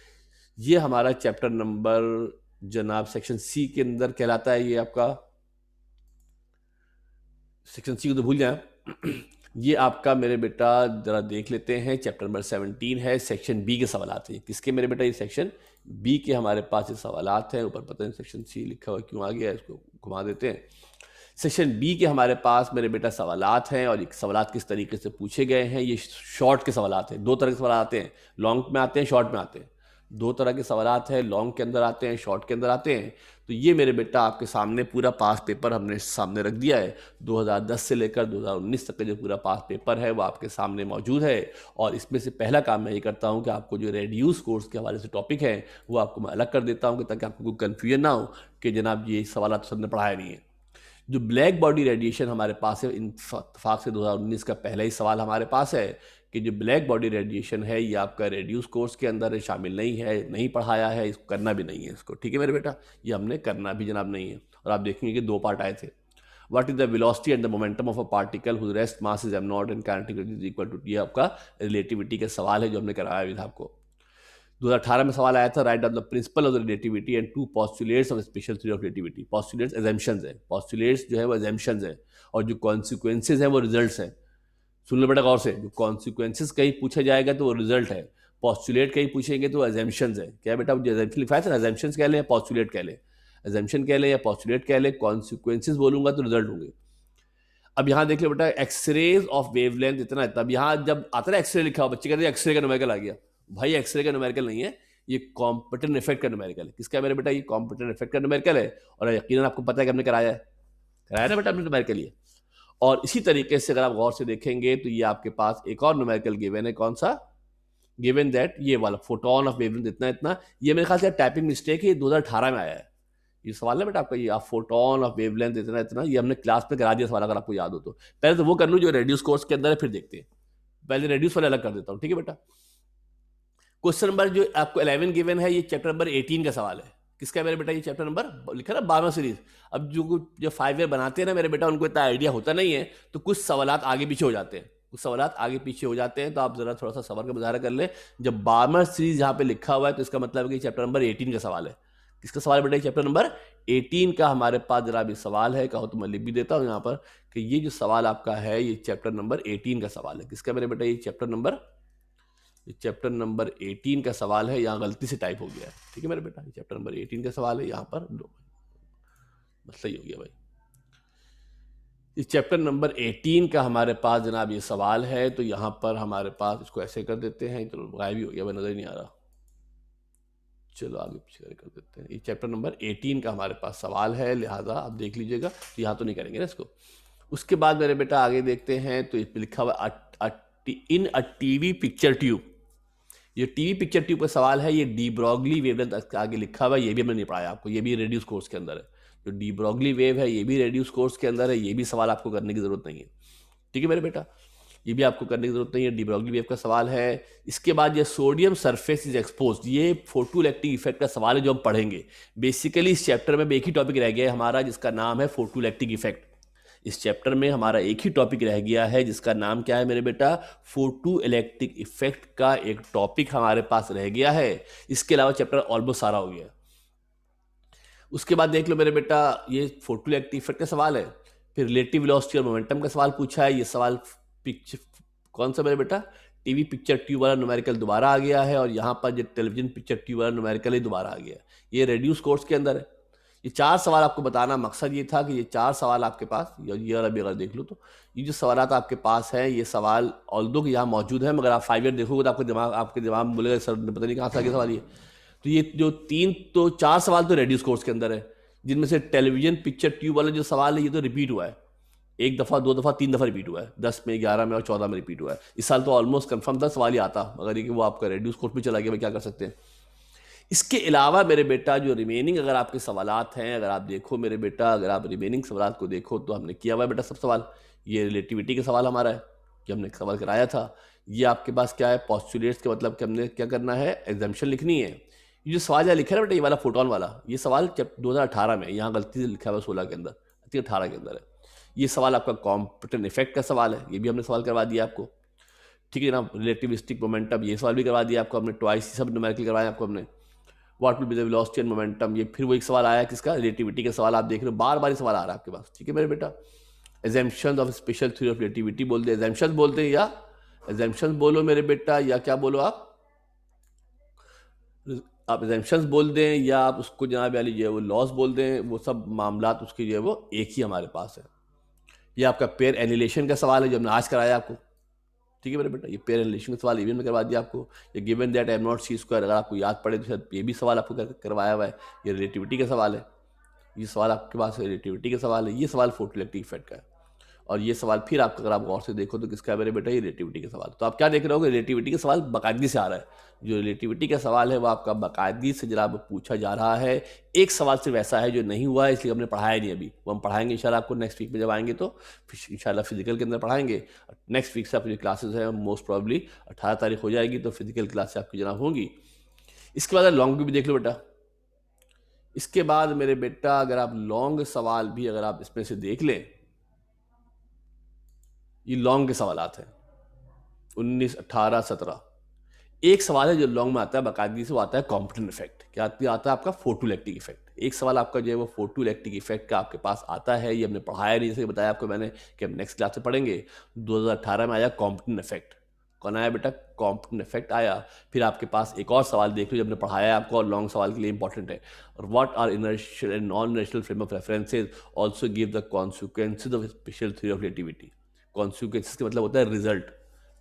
ये हमारा चैप्टर नंबर जनाब सेक्शन सी के अंदर कहलाता है। ये आपका सेक्शन सी को तो भूल जाए ये आपका मेरे बेटा जरा देख लेते हैं, चैप्टर नंबर 17 है, सेक्शन बी के सवाल हैं। किसके मेरे बेटा? ये सेक्शन बी के हमारे पास ये सवाल हैं। ऊपर पता नहीं सेक्शन सी लिखा हुआ क्यों आ गया, इसको घुमा देते हैं। सेक्शन बी के हमारे पास मेरे बेटा सवालात हैं, और ये सवालात किस तरीके से पूछे गए हैं। ये शॉर्ट के सवालात हैं, दो तरह के सवाल आते हैं, लॉन्ग में आते हैं, शॉर्ट में आते हैं। दो तरह के सवालात हैं, लॉन्ग के अंदर आते हैं, शॉर्ट के अंदर आते हैं। तो ये मेरे बेटा आपके सामने पूरा पास पेपर हमने सामने रख दिया है। 2010 से लेकर 2019 तक का जो पूरा पास पेपर है वो आपके सामने मौजूद है। और इसमें से पहला काम मैं ये करता हूँ कि आपको जो रेड्यूस कोर्स के हवाले से टॉपिक है वो आपको मैं अलग कर देता हूँ, ताकि आपको कोई कन्फ्यूजन ना हो कि जनाब ये सवाल सर ने पढ़ाया नहीं है। जो ब्लैक बॉडी रेडिएशन हमारे पास है, इत्तेफाक से 2019 का पहला ही सवाल हमारे पास है कि जो ब्लैक बॉडी रेडिएशन है ये आपका रेड्यूस कोर्स के अंदर शामिल नहीं है, नहीं पढ़ाया है, इसको करना भी नहीं है इसको। ठीक है मेरे बेटा, ये हमने करना भी जनाब नहीं है। और आप देखेंगे कि दो पार्ट आए थे। What is the velocity and the momentum of a particle whose rest mass is m0 and kinetic energy is equal to, ये आपका रिलेटिविटी का सवाल है जो हमने कराया भी था आपको। 2018 में सवाल आया था, write down the principle of relativity and two postulates of special theory of relativity. Postulates assumptions है, पोस्टुलेट्स जो है वो एजम्पशंस है, और जो कॉन्सिक्वेंसेज हैं वो रिजल्ट्स हैं। सुन लो बेटा गौर से, जो कॉन्सिक्वेंसेज कहीं पूछा जाएगा तो वो रिजल्ट है, पोस्टुलेट कहीं पूछेंगे तो एजम्पशंस है। क्या बेटा जो एजम्पशन लिखा है, एजम्पशंस कह लें या पोस्टुलेट कह लें, एजम्पशन कह लें या पोस्टुलेट कह लें, कॉन्सिक्वेंसेज बोलूंगा तो रिजल्ट होंगे। अब यहाँ देख लो बेटा, एक्सरेज ऑफ वेवलेंथ इतना है, तब यहाँ जब आता है एक्सरे लिखा हो, बच्चे कहते हैं एक्सरे का न्यूमेरिकल आ गया। भाई एक्सरे का न्यूमेरिकल नहीं है, ये कॉम्पिटेंट इफेक्ट का न्यूमेरिकल है। किसका मेरे बेटा? ये कॉम्पिटेंट इफेक्ट का न्यूमेरिकल है, और यकीनन आपको पता है कि हमने कराया है, कराया ना बेटा हमने न्यूमेरिकल ये। और इसी तरीके से अगर आप गौर से देखेंगे तो ये आपके पास एक और न्यूमेरिकल गिवन है, कौन सा? गिवन दैट ये वाला फोटोन ऑफ वेवलेंथ इतना इतना, ये मेरे ख्याल से टाइपिंग मिस्टेक है, ये 2018 में आया है ये सवाल है बेटा आपका। ये आप फोटोन ऑफ वेवलेंथ इतना इतना, ये हमने क्लास में करा दिया सवाल, अगर आपको याद हो तो। पहले तो वो कर लूँ जो रेड्यूस कोर्स के अंदर है, फिर देखते हैं। पहले रेड्यूस वाले अलग कर देता हूँ, ठीक है बेटा। क्वेश्चन नंबर जो आपको 11 गिवन है, ये चैप्टर नंबर 18 का सवाल है। किसका है मेरे बेटा? ये चैप्टर नंबर लिखा ना 12 सीरीज। अब जो 5 ईयर बनाते हैं ना मेरे बेटा, उनको इतना आइडिया होता नहीं है, तो कुछ सवालात आगे पीछे हो जाते हैं, कुछ सवालात आगे पीछे हो जाते हैं। तो आप जरा थोड़ा सा सबर का मुजाहरा कर ले। जब 12 सीरीज यहाँ पे लिखा हुआ है तो इसका मतलब है कि चैप्टर नंबर 18 का सवाल है। किसका सवाल बेटा? चैप्टर नंबर 18 का हमारे पास जरा भी सवाल है। कहो तो मैं लिख भी देता हूँ यहाँ पर कि ये जो सवाल आपका है ये चैप्टर नंबर 18 का सवाल है। किसका मेरे बेटा? ये चैप्टर नंबर 18 का सवाल है। यहाँ गलती से टाइप हो गया है, ठीक है मेरे बेटा। चैप्टर नंबर 18 का सवाल है, यहाँ पर बस सही हो गया भाई। इस चैप्टर नंबर 18 का हमारे पास जनाब ये सवाल है। तो यहाँ पर हमारे पास इसको ऐसे कर देते हैं, तो गायब ही हो गया, नजर ही नहीं आ रहा। चलो आगे पीछे कर देते हैं। ये चैप्टर नंबर 18 का हमारे पास सवाल है, लिहाजा आप देख लीजिएगा। तो यहाँ तो नहीं करेंगे ना इसको। उसके बाद मेरे बेटा आगे देखते हैं, तो इस पर लिखा हुआ इन अ टीवी पिक्चर ट्यूब। ये टीवी पिक्चर ट्यूब का सवाल है, ये डी ब्रॉगली वेवलेंथ आगे लिखा हुआ है, ये भी हमने नहीं पढ़ाया आपको, ये भी रेड्यूस कोर्स के अंदर है। जो डी ब्रॉगली वेव है ये भी रेड्यूस कोर्स के अंदर है, ये भी सवाल आपको करने की जरूरत नहीं है। ठीक है मेरे बेटा, ये भी आपको करने की जरूरत नहीं है, डी ब्रॉगली वेव का सवाल है। इसके बाद ये सोडियम सरफेस इज एक्सपोज्ड, ये फोटोइलेक्ट्रिक इफेक्ट का सवाल है जो हम पढ़ेंगे। बेसिकली इस चैप्टर में एक ही टॉपिक रह गया है हमारा जिसका नाम है फोटोइलेक्ट्रिक इफेक्ट। इस चैप्टर में हमारा एक ही टॉपिक रह गया है जिसका नाम क्या है मेरे बेटा, फोटो इलेक्ट्रिक इफेक्ट का एक टॉपिक हमारे पास रह गया है। इसके अलावा चैप्टर ऑलमोस्ट सारा हो गया। उसके बाद देख लो मेरे बेटा, ये फोटो इलेक्ट्रिक इफेक्ट का सवाल है। फिर रिलेटिव वेलोसिटी और मोमेंटम का सवाल पूछा है। ये सवाल पिक्चर कौन सा मेरे बेटा, टीवी पिक्चर ट्यूब वाला न्यूमेरिकल दोबारा आ गया है, और यहाँ पर जो टेलीविजन पिक्चर ट्यूब वाला न्यूमेरिकल ही दोबारा आ गया। ये रेड्यूस कोर्स के अंदर है। ये 4 सवाल आपको बताना मकसद ये था कि ये 4 सवाल आपके पास, ये वाला भी अगर देख लो तो ये जो सवाल आपके पास है, ये सवाल ऑल्दो कि यहाँ मौजूद है, मगर आप 5 ईयर देखोगे तो आपके दिमाग में बोलेगा सर पता नहीं कहाँ से आगे सवाल ये। तो ये जो 4 सवाल तो रेड्यूस कोर्स के अंदर है, जिनमें से टेलीविजन पिक्चर ट्यूब वाला जो सवाल है ये तो रिपीट हुआ है, 1 दफ़ा 2 दफ़ा 3 दफ़ा रिपीट हुआ है, 10 में 11 में और 14 में रिपीट हुआ है। इस साल तो ऑलमोस्ट कंफर्म था सवाल ही आता, मगर ये कि वो आपका रेड्यूस कोर्स में चला गया, क्या कर सकते हैं। इसके अलावा मेरे बेटा जो रिमेनिंग अगर आपके सवालात हैं, अगर आप देखो मेरे बेटा, अगर आप रिमेनिंग सवालात को देखो तो हमने किया हुआ है बेटा सब सवाल। ये रिलेटिविटी का सवाल हमारा है कि हमने सवाल कराया था। ये आपके पास क्या है, पोस्टुलेट्स के मतलब कि हमने क्या करना है, एग्जाम्पशन लिखनी है। ये जो सवाल यहाँ लिखा है बेटा, ये वाला फोटोन वाला, ये सवाल 2018 में, यहाँ गलती से लिखा हुआ 16 के अंदर, 18 के अंदर है। ये सवाल आपका कॉम्पिटेंट इफेक्ट का सवाल है, ये भी हमने सवाल करवा दिया आपको। ठीक है ना, रिलेटिविस्टिक मोमेंटम ये सवाल भी करवा दिया आपको हमने, ट्वाइस सब न्यूमेरिकल करवाया आपको हमने। What will be the velocity and momentum, ये फिर वो एक सवाल आया किसका, रिलेटिविटी का सवाल। आप देख रहे हो बार बार सवाल आ रहा है आपके पास। ठीक है मेरे बेटा, assumptions of special theory of relativity बोलते हैं, एजम्पशंस बोलते हैं, या एजम्पशंस बोलो मेरे बेटा, या क्या बोलो आप एजम्पशंस बोल दें, या आप उसको जनाब वाली जो है वो लॉस बोल दें, वो सब मामलात उसके जो है वो एक ही हमारे पास है। ये आपका पेयर एनिलेशन का सवाल है जो हमने आज कराया आपको। ठीक है मेरे बेटा, ये पेयर एनिलेशन का सवाल इवन में करवा दिया आपको। ये given that M naught C square, अगर आपको याद पड़े तो शायद ये भी सवाल आपको करवाया हुआ है। ये रिलेटिविटी का सवाल है, ये सवाल आपके पास रिलेटिविटी का सवाल है। ये सवाल फोटोइलेक्ट्रिक इफेक्ट का है, और ये सवाल फिर आपका अगर आप गौर से देखो तो किसका है मेरे बेटा, ये रिलेटिविटी का सवाल। तो आप क्या देख रहे हो, रिलेटिविटी का सवाल बाकायदगी से आ रहा है। जो रिलेटिविटी का सवाल है वो आपका बाकायदगी से जनाब पूछा जा रहा है। एक सवाल सिर्फ ऐसा है जो नहीं हुआ है, इसलिए हमने पढ़ाया नहीं अभी, वो हम पढ़ाएंगे इंशाल्लाह आपको नेक्स्ट वीक में जब आएंगे तो इंशाल्लाह फिजिकल के अंदर पढ़ाएंगे। नेक्स्ट वीक से आपकी जो क्लासेस हैं मोस्ट प्रॉब्ली 18 तारीख हो जाएगी, तो फिजिकल क्लास आपकी जनाब होंगी। इसके बाद लॉन्ग भी देख लो बेटा। इसके बाद मेरे बेटा अगर आप लॉन्ग सवाल भी अगर आप इसमें से देख लें, ये लॉन्ग के सवालात हैं 19, 18, 17। एक सवाल है जो लॉन्ग में आता है बाकायदगी से, वो आता है कॉम्पिटेंट इफेक्ट। क्या आता है आपका, फोटोइलेक्ट्रिक इफेक्ट। एक सवाल आपका जो है वो फोटोइलेक्ट्रिक इफेक्ट का आपके पास आता है, ये हमने पढ़ाया नहीं, जैसे बताया आपको मैंने कि हम नेक्स्ट क्लास में पढ़ेंगे। 2018 में आया कॉम्पिटेंट इफेक्ट। कौन आया बेटा, कॉम्पिटेंट इफेक्ट आया। फिर आपके पास एक और सवाल देख लो जो हमने पढ़ाया है आपको, और लॉन्ग सवाल के लिए इंपॉर्टेंट है। What are inertial and non inertial frame of references also give the consequences of special theory of relativity. Consequences का मतलब होता है रिजल्ट।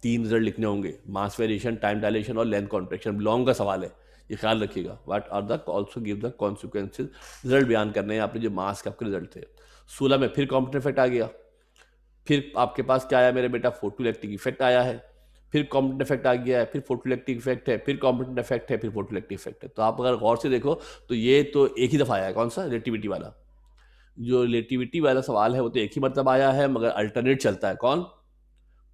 3 रिजल्ट लिखने होंगे, मास वेरिएशन, टाइम डायलेशन और लेंथ कॉन्ट्रैक्शन। लॉन्ग का सवाल है, ये ख्याल रखिएगा। What are the also give the consequences, result बयान करने हैं आपने जो मास के आपके रिजल्ट थे। 16 में फिर कॉम्पिटेंट इफेक्ट आ गया। फिर आपके पास क्या आया मेरे बेटा, फोटोइलेक्ट्रिक इफेक्ट आया है। फिर कॉम्पिटेंट इफेक्ट आ गया है, फिर फोटोइलेक्ट्रिक इफेक्ट है, फिर कॉम्पिटेंट इफेक्ट है, फिर फोटोइलेक्ट्रिक इफेक्ट है। तो आप अगर गौर से देखो तो ये तो एक ही दफ़ा आया है, कौन सा, रिलेटिविटी वाला। जो रिलेटिविटी वाला सवाल है वो तो एक ही मतलब आया है, मगर अल्टरनेट चलता है। कौन,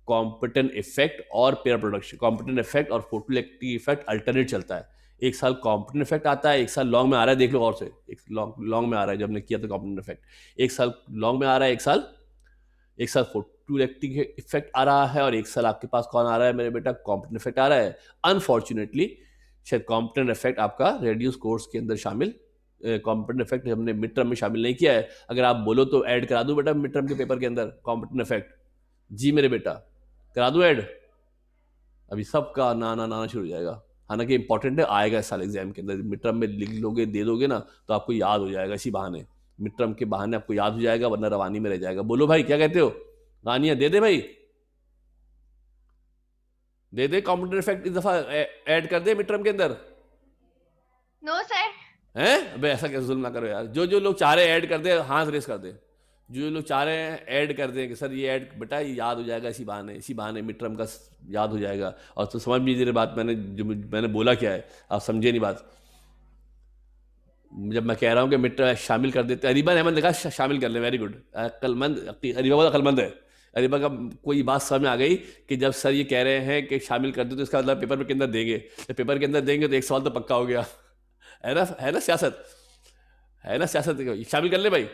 कॉम्पिटेंट इफेक्ट और पेयर प्रोडक्शन, कॉम्पिटेंट इफेक्ट और फोटोइलेक्ट्रिक इफेक्ट अल्टरनेट चलता है। एक साल कॉम्पिटेंट इफेक्ट आता है, एक साल लॉन्ग में आ रहा है। देख लो और से, एक लॉन्ग में आ रहा है, जब हमने किया था कॉम्पिटेंट इफेक्ट। एक साल लॉन्ग में आ रहा है, एक साल फोटोइलेक्ट्रिक इफेक्ट आ रहा है, और एक साल आपके पास कौन आ रहा है मेरे बेटा, कॉम्पिटेंट इफेक्ट आ रहा है। अनफॉर्चुनेटली शायद कॉम्पिटेंट इफेक्ट आपका रेड्यूस कोर्स के अंदर शामिल, कॉम्पिटेंट इफेक्ट हमने मिड टर्म में शामिल नहीं किया है। अगर आप बोलो तो ऐड करा दूं बेटा मिड टर्म के पेपर के अंदर कॉम्पिटेंट इफेक्ट। जी मेरे बेटा, करा दूं ऐड। अभी सबका ना ना ना शुरू हो जाएगा, हालांकि इंपॉर्टेंट है, आएगा इस साल एग्जाम के अंदर। मिड टर्म में लिख लोगे, दे दोगे ना, तो आपको याद हो जाएगा इसी बहाने। मिड टर्म के बहाने आपको याद हो जाएगा, वरना रवानी में रह जाएगा। बोलो भाई क्या कहते हो, गानिया दे दे भाई, दे दे कॉम्पिटेंट इफेक्ट इस दफा ऐड कर दे मिड टर्म के अंदर। No sir. हैं, अबे ऐसा कैसे जुल्म ना करो यार। जो जो लोग चाह रहे हैं ऐड कर दे, हाथ रेस कर दे। जो लोग चाह रहे हैं ऐड कर दें कि सर ये ऐड बेटा, ये याद हो जाएगा इसी बहाने मिड टर्म का याद हो जाएगा। और तो समझ लीजिए बात, मैंने बोला क्या है, आप समझे नहीं बात। जब मैं कह रहा हूँ कि मिड टर्म शामिल कर देते, अरीबा ने अहमद ने कहा शामिल कर ले, वेरी गुड, अक्लमंद, अरीबा बहुत अक्लमंद है। अरीबा का कोई बात समझ में आ गई कि जब सर ये कह रहे हैं कि शामिल कर दो तो इसका मतलब पेपर के अंदर देंगे, तो पेपर के अंदर देंगे तो एक सवाल तो पक्का हो गया। है ना सियासत, है ना सियासत, शामिल कर ले भाई।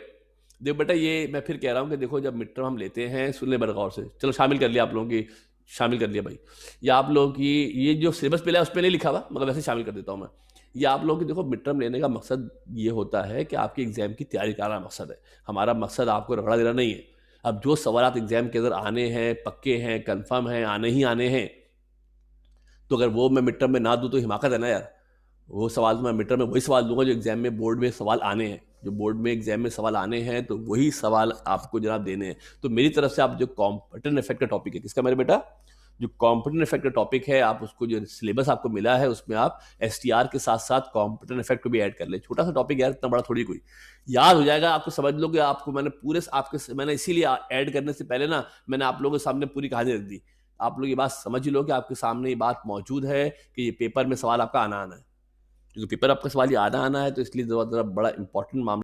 देखो बेटा, ये मैं फिर कह रहा हूँ कि देखो, जब मिड टर्म हम लेते हैं, सुन ले बड़े गौर से, चलो शामिल कर लिया आप लोगों की, शामिल कर लिया भाई। या आप लोगों की ये जो सिलेबस मिला है उस पर नहीं लिखा हुआ, मगर वैसे शामिल कर देता हूँ मैं। ये आप लोगों की देखो, मिड टर्म लेने का मकसद ये होता है कि आपके एग्जाम की तैयारी कराना मकसद है। हमारा मकसद आपको रगड़ा देना नहीं है। अब जो सवाल एग्जाम के अंदर आने हैं, पक्के हैं, कन्फर्म हैं, आने ही आने हैं, तो अगर वो मैं मिड टर्म में ना दूँ तो हिमाकत है ना यार। वो सवाल तो मैं मिड टर्म में वही सवाल दूंगा जो एग्जाम में, बोर्ड में सवाल आने हैं, जो बोर्ड में एग्जाम में सवाल आने हैं, तो वही सवाल आपको जनाब देने हैं। तो मेरी तरफ से आप जो कॉम्पिटेंट इफेक्ट का टॉपिक है, किसका मेरे बेटा, जो कॉम्पिटेंट इफेक्ट का टॉपिक है, आप उसको, जो सिलेबस आपको मिला है उसमें आप एसटीआर के साथ साथ कॉम्पिटेंट इफेक्ट को भी ऐड कर ले। छोटा सा टॉपिक यार, इतना बड़ा थोड़ी कोई याद हो जाएगा आपको, समझ लो कि आपको मैंने पूरे आपके, मैंने इसीलिए ऐड करने से पहले ना मैंने आप लोगों के सामने पूरी कहानी रख दी। आप लोग ये बात समझ लो कि आपके सामने ये बात मौजूद है कि ये पेपर में सवाल आपका आना आना है, क्योंकि पेपर आपका सवाल ये आना आना है, तो इसलिए ज़रा बड़ा इंपॉर्टेंट मामला